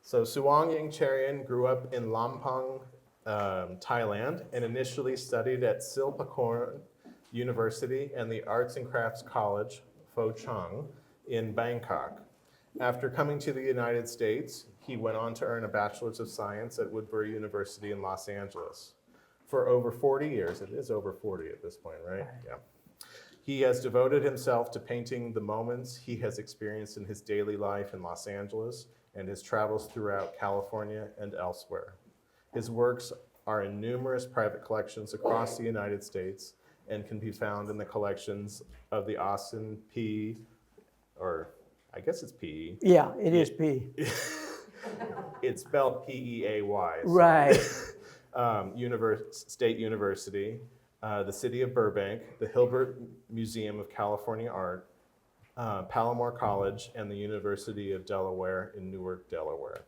So Suong Yangchareon grew up in Lampang, Thailand, and initially studied at Silpakorn University and the Arts and Crafts College, Poh Chang, in Bangkok. After coming to the United States, he went on to earn a Bachelor's of Science at Woodbury University in Los Angeles. For over 40 years, it is over 40 at this point, right? Yeah. He has devoted himself to painting the moments he has experienced in his daily life in Los Angeles and his travels throughout California and elsewhere. His works are in numerous private collections across the United States and can be found in the collections of the Austin P, or I guess it's P. Yeah, it is P. It's spelled P-E-A-Y. So. Right. State University, the City of Burbank, the Hilbert Museum of California Art, Palomar College, and the University of Delaware in Newark, Delaware.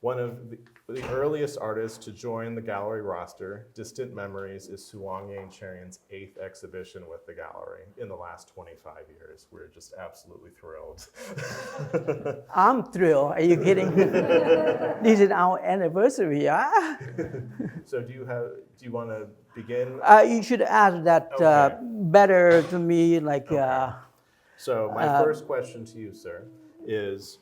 One of the earliest artists to join the gallery roster, Distant Memories, is Suong Yangchareon's 8th exhibition with the gallery in the last 25 years. We're just absolutely thrilled. I'm thrilled. Are you kidding? This is our anniversary, yeah? So do you want to begin? You should ask that Okay. better to me, like. Okay. So my first question to you, sir, is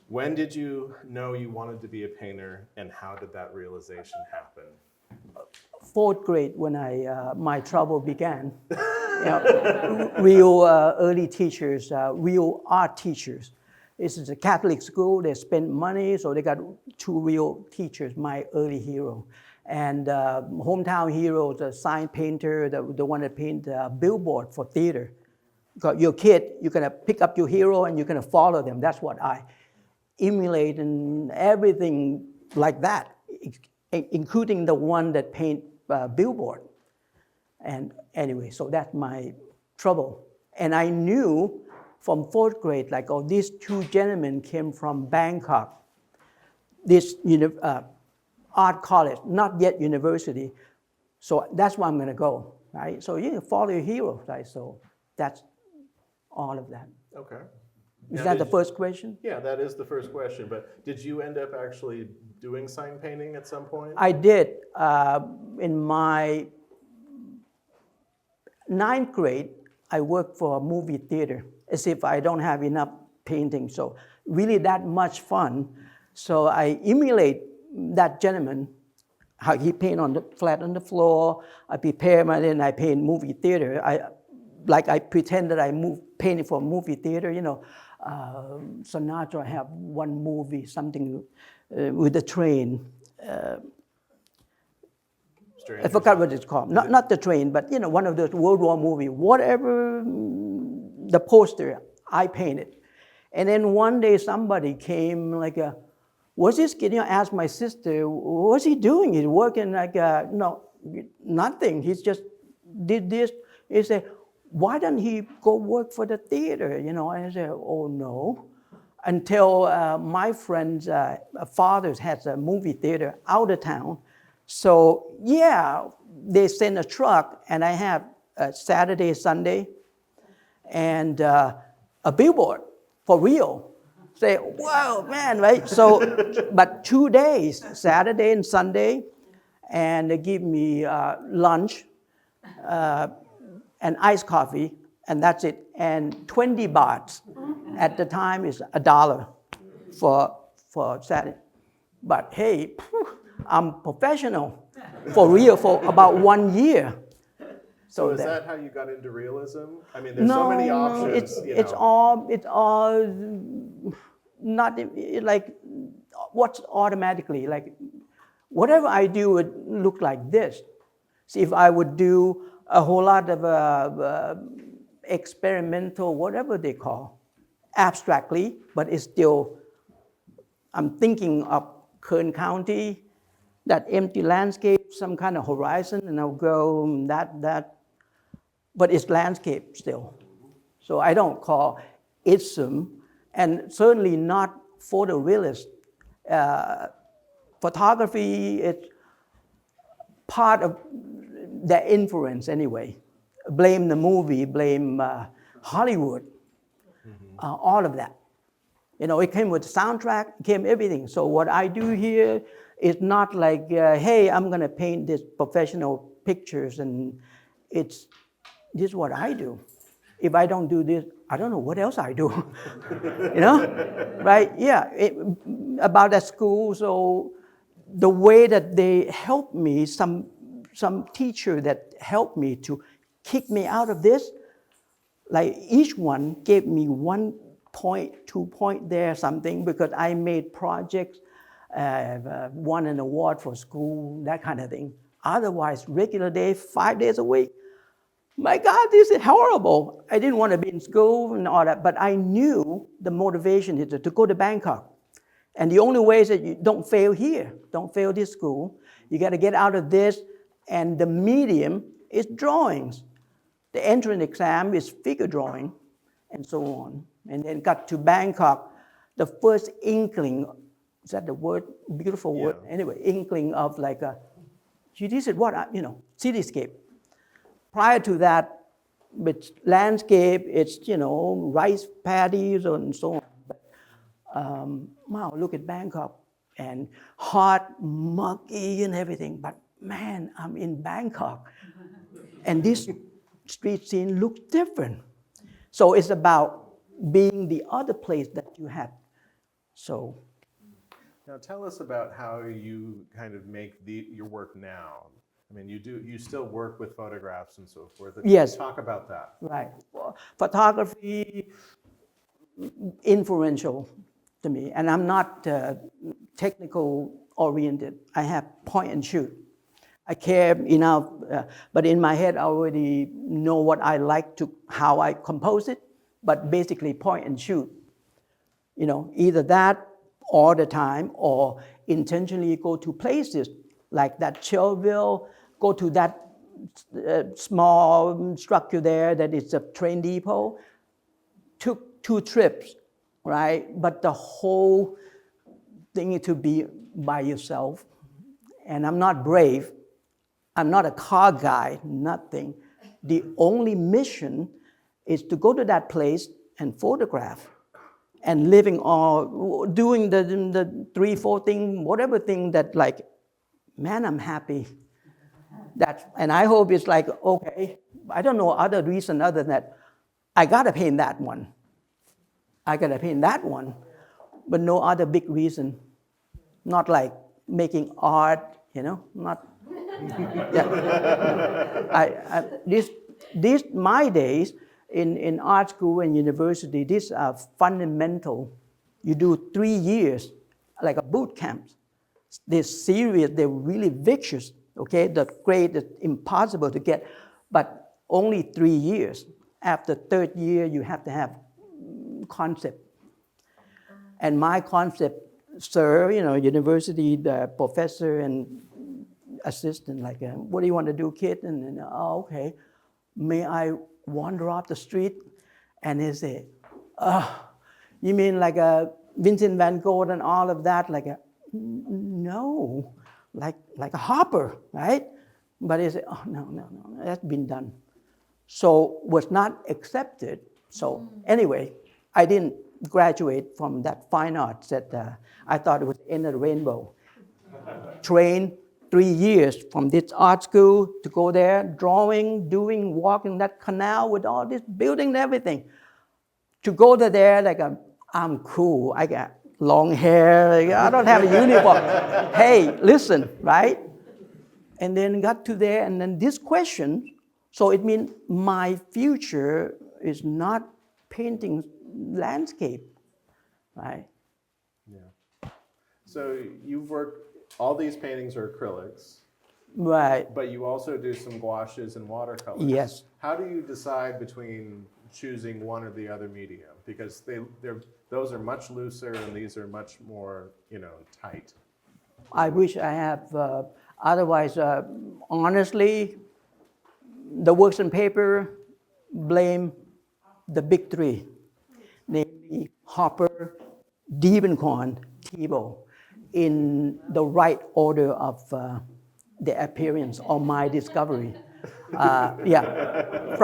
when did you know you wanted to be a painter, and how did that realization happen? 4th grade when my trouble began. Real early teachers, real art teachers. This is a Catholic school. They spent money, so they got 2 real teachers. My early hero, and hometown hero, the sign painter, the one that paint billboard for theater. Because your kid, you're gonna pick up your hero and you're gonna follow them. That's what I emulate and everything like that, including the one that paint billboard. And anyway, so that's my trouble. And I knew from 4th grade, like, oh, these 2 gentlemen came from Bangkok, this art college, not yet university. So that's where I'm gonna go, right? So you can follow your hero, right? So that's all of that. Okay. Is Now, that the first question? Yeah, that is the first question. But did you end up actually doing sign painting at some point? I did. In my 9th grade, I worked for a movie theater, as if I don't have enough painting. So really that much fun. So I emulate that gentleman, how he paint flat on the floor. I prepare my, then I paint movie theater. I pretend that I painting for movie theater, Sinatra have one movie, something with the train. I forgot what it's called. Not the train, but one of those World War movie. Whatever the poster, I painted. And then one day somebody came like, what's this kid? I asked my sister, what's he doing? He's working like, no, nothing. He's just did this. He said, why don't he go work for the theater? And I said, oh no. Until my friend's fathers has a movie theater out of town. So yeah, they send a truck and I have Saturday, Sunday, and a billboard for real. Say, wow, man, right? So, but 2 days, Saturday and Sunday, and they give me lunch, and iced coffee, and that's it. And 20 bahts at the time is $1 for Saturday. But hey, I'm professional for real for about 1 year. So is that how you got into realism? I mean, there's so many options. It's all not like what's automatically like. Whatever I do would look like this. See, if I would do a whole lot of experimental, whatever they call, abstractly, but it's still, I'm thinking of Kern County, that empty landscape, some kind of horizon, and I'll go that, but it's landscape still. So I don't call ism, and certainly not photorealist. Photography is part of their influence anyway. Blame the movie, blame Hollywood, all of that. It came with the soundtrack, it came everything. So what I do here is not like, hey, I'm gonna paint this professional pictures, and this is what I do. If I don't do this, I don't know what else I do. Right? Yeah. About that school, so the way that they helped me, some teacher that helped me to kick me out of this, like each one gave me 1 point, 2 point there, something, because I made projects, won an award for school, that kind of thing. Otherwise, regular day, 5 days a week, my God, this is horrible. I didn't want to be in school and all that, but I knew the motivation is to go to Bangkok. And the only way is that you don't fail here, don't fail this school. You got to get out of this, and the medium is drawings. The entrance exam is figure drawing, and so on. And then got to Bangkok, the first inkling, is that the word, beautiful word? Yeah. Anyway, inkling of like this is what, cityscape. Prior to that, with landscape, it's, rice paddies and so on. But, wow, look at Bangkok, and hot, muggy and everything. But man, I'm in Bangkok. And this street scene looks different. So it's about being the other place that you had. So. Now tell us about how you kind of make your work now. I mean, you still work with photographs and so forth. Yes. Talk about that. Right. Well, photography, influential to me, and I'm not technical oriented. I have point and shoot. I care enough, but in my head I already know what I like to, how I compose it, but basically point and shoot. Either that all the time, or intentionally go to places like that Chillville, go to that small structure there that is a train depot. Took 2 trips, right? But the whole thing is to be by yourself. And I'm not brave. I'm not a car guy, nothing. The only mission is to go to that place and photograph, and living or doing the 3, 4 thing, whatever thing that like, man, I'm happy. And I hope it's like, okay, I don't know other reason other than that. I gotta paint that one. But no other big reason. Not like making art, not. Yeah. This my days in art school and university, these are fundamental. You do 3 years, like a boot camp. They're serious, they're really vicious, okay? The grade is impossible to get, but only 3 years. After 3rd year, you have to have concept. And my concept, sir, university, the professor and assistant, like, what do you want to do, kid? And okay, may I wander off the street? And they say, you mean like a Vincent van Gogh and all of that? Like no, like a Hopper, right? But they say, oh, no, that's been done. So was not accepted. So anyway, I didn't graduate from that fine arts that I thought it was the end of the rainbow. Trained 3 years from this art school to go there, drawing, doing, walking that canal with all this building and everything. To go to there, like I'm cool. I got long hair. I don't have a uniform. Hey, listen, right? And then got to there, and then this question. So it means my future is not painting landscape, right? Yeah. So you've worked, all these paintings are acrylics. Right. But you also do some gouaches and watercolors. Yes. How do you decide between choosing one or the other medium? Because those are much looser and these are much more, tight. I wish I have, otherwise, honestly, the works on paper blame the big 3, namely Hopper, Diebenkorn, Thiebaud, in the right order of the appearance of my discovery. Yeah,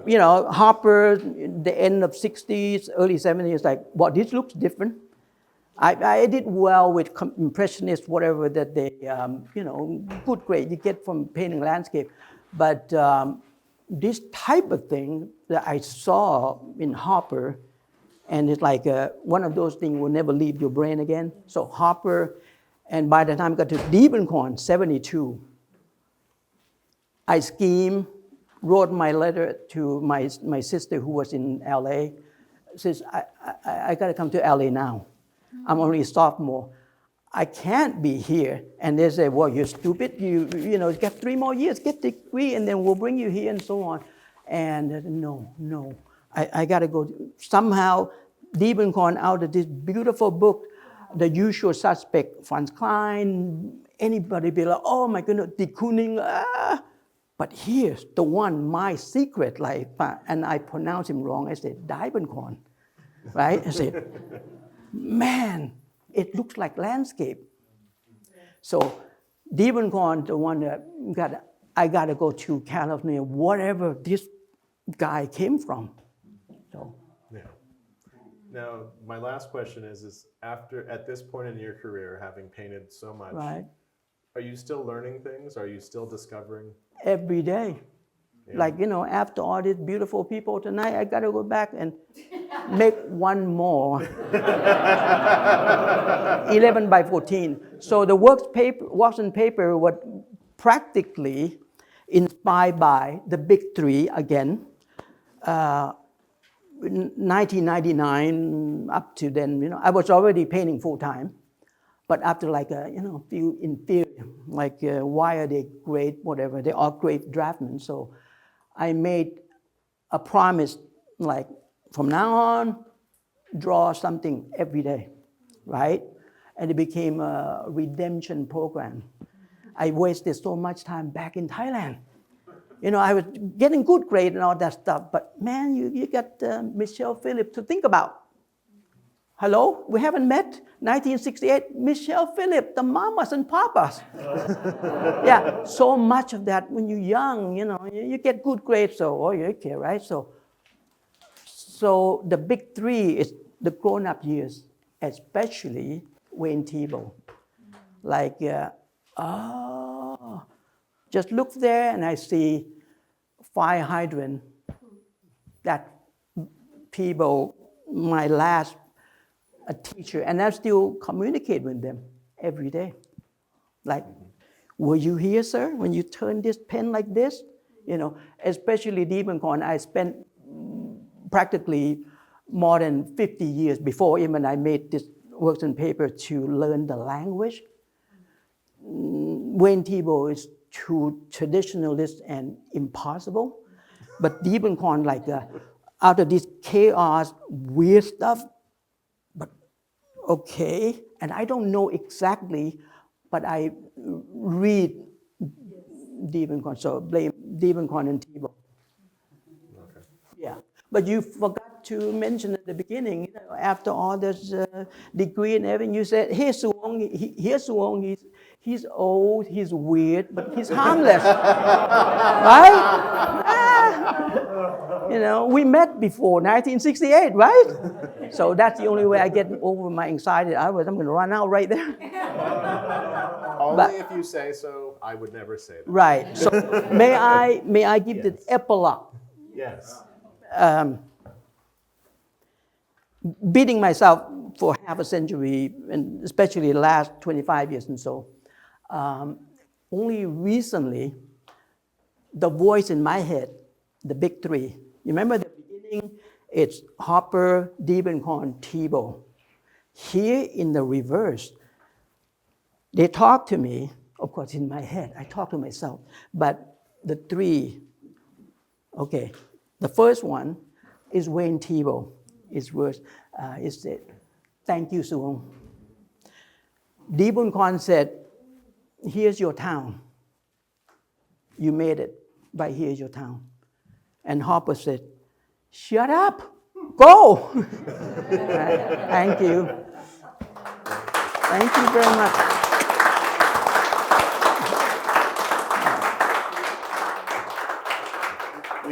you know, Harper, the end of 60s, early 70s, like, well, this looks different. I did well with impressionist, whatever that they, you know, good grade you get from painting landscape. But this type of thing that I saw in Harper, and it's like one of those things will never leave your brain again. So Harper, and by the time I got to Diebenkorn, 72, I schemed, wrote my letter to my sister who was in LA, says, I got to come to LA now. I'm only a sophomore. I can't be here. And they say, well, you're stupid. You know, get 3 more years, get the degree, and then we'll bring you here and so on. And no, I got to go. Somehow, Diebenkorn, out of this beautiful book, The Usual Suspect, Franz Klein, anybody be like, oh my goodness, de Kooning, But here's the one, My Secret Life, and I pronounced him wrong. I said, Diebenkorn, right? I said, man, it looks like landscape. So Diebenkorn, the one that I got to go to California, whatever this guy came from. So. Yeah. Now, my last question is at this point in your career, having painted so much, Right. Are you still learning things? Are you still discovering? Every day. Yeah. Like, you know, after all these beautiful people tonight, I got to go back and make one more. 11 by 14. So the works and paper was practically inspired by the big three again. 1999 up to then, you know, I was already painting full time. But after like a, you know, few inferior, like why are they great, whatever, they are great draftsmen. So I made a promise, like from now on, draw something every day, right? And it became a redemption program. I wasted so much time back in Thailand. You know, I was getting good grade and all that stuff, but man, you got Michelle Phillips to think about. Hello, we haven't met. 1968, Michelle Phillips, the mamas and papas. Yeah, so much of that when you're young, you know, you get good grades, so, oh, you're okay, right? So the big three is the grown-up years, especially Wayne Thiebaud. Like, just look there and I see fire hydrant. That Thiebaud, my last teacher, and I still communicate with them every day. Like, were you here, sir, when you turned this pen like this? You know, especially Diebenkorn, I spent practically more than 50 years before even I made this works on paper to learn the language. Wayne Thiebaud is too traditionalist and impossible, but Diebenkorn, like out of this chaos, weird stuff, but okay, and I don't know exactly, but I read Diebenkorn, so blame Diebenkorn and Thiebaud. Okay. Yeah, but you forgot to mention at the beginning, you know, after all this degree and everything, you said, here's Suong, he's old, he's weird, but he's harmless, right? You know, we met before 1968, right? So that's the only way I get over my anxiety. I'm going to run out right there. Only if you say so. I would never say that. Right. So may I give Yes. the epilogue? Yes. Beating myself for half a century, and especially the last 25 years and so, only recently, the voice in my head, the big three. You remember the beginning? It's Harper, Diebenkorn, Thiebaud. Here in the reverse, they talk to me, of course in my head, I talk to myself, but the three, okay, the first one is Wayne Thiebaud. His words, he said, thank you, Suong. Diebenkorn said, here's your town. You made it, but here's your town. And Harper said, shut up, go. Thank you. Thank you very much.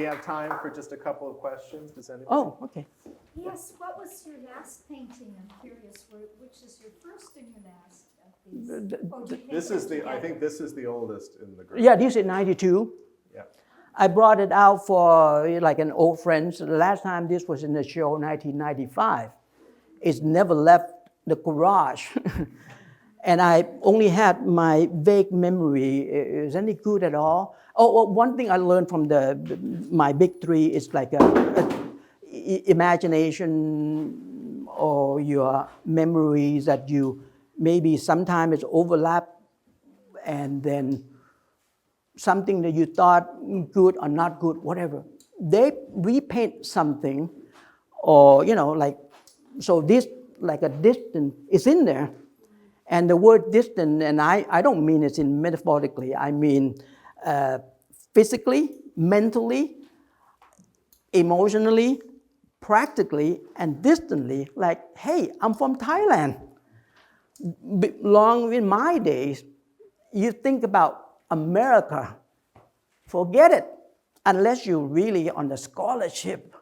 we have time for just a couple of questions. Does anybody? Oh, okay. Yes, what was your last painting? I'm curious, which is your first and your last of these? Or do you paint This is them the. I together? think this is the oldest in the group. Yeah, this is 92. Yeah. I brought it out for like an old friend. The last time this was in the show, 1995. It's never left the garage. And I only had my vague memory. Is any good at all? Oh, well, one thing I learned from my big three is like imagination or your memories that you maybe sometimes overlap, and then something that you thought good or not good, whatever. They repaint something, or like, so this like a distance is in there. And the word distant, and I don't mean it in metaphorically, I mean physically, mentally, emotionally, practically, and distantly, like, hey, I'm from Thailand. Long in my days, you think about America, forget it, unless you're really on the scholarship.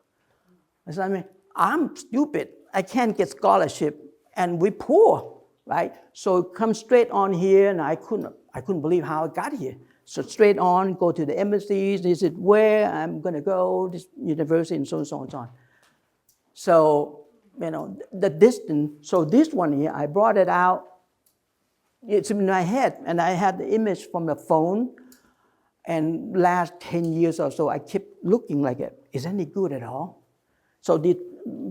So, I mean, I'm stupid, I can't get scholarship, and we're poor. Right? So come straight on here, and I couldn't believe how I got here. So straight on, go to the embassies, this is where I'm gonna go, this university, and so on, so on, so on. So, the distance, so this one here, I brought it out, it's in my head, and I had the image from the phone, and last 10 years or so, I kept looking like, is any good at all? So the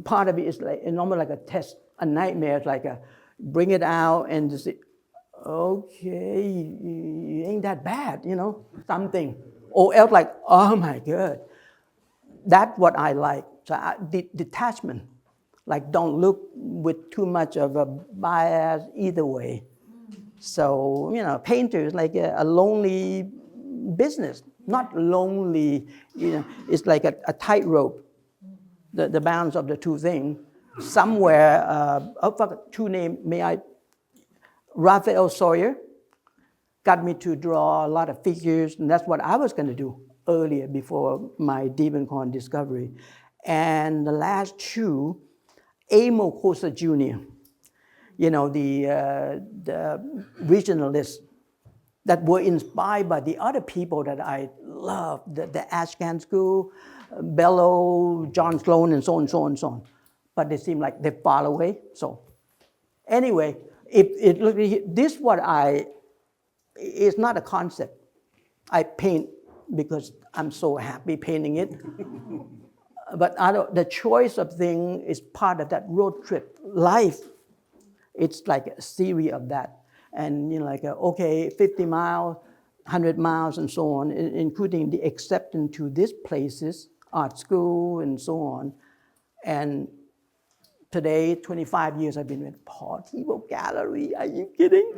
part of it is like, almost like a test, a nightmare, it's like bring it out and just say, okay, you ain't that bad, something. Or else like, oh my God. That's what I like. So detachment. Like don't look with too much of a bias either way. So, painter is like a lonely business. Not lonely, it's like a tightrope, the balance of the two things. Somewhere, two names, Raphael Sawyer got me to draw a lot of figures, and that's what I was going to do earlier before my Thiebaud discovery. And the last two, Amo Kosa Jr., the regionalists that were inspired by the other people that I love, the Ashcan School, Bellow, John Sloan, and so on, so on, so on. But they seem like they're far away. So anyway, this it's not a concept. I paint because I'm so happy painting it. But the choice of thing is part of that road trip. Life, it's like a series of that. And 50 miles, 100 miles, and so on, including the acceptance to these places, art school, and so on. And today, 25 years I've been with Paul Thiebaud Gallery. Are you kidding?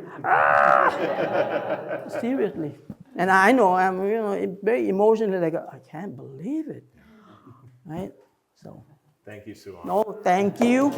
Seriously. And I know I'm very emotionally like, I can't believe it. Right? So. Thank you, Suong. No, thank you.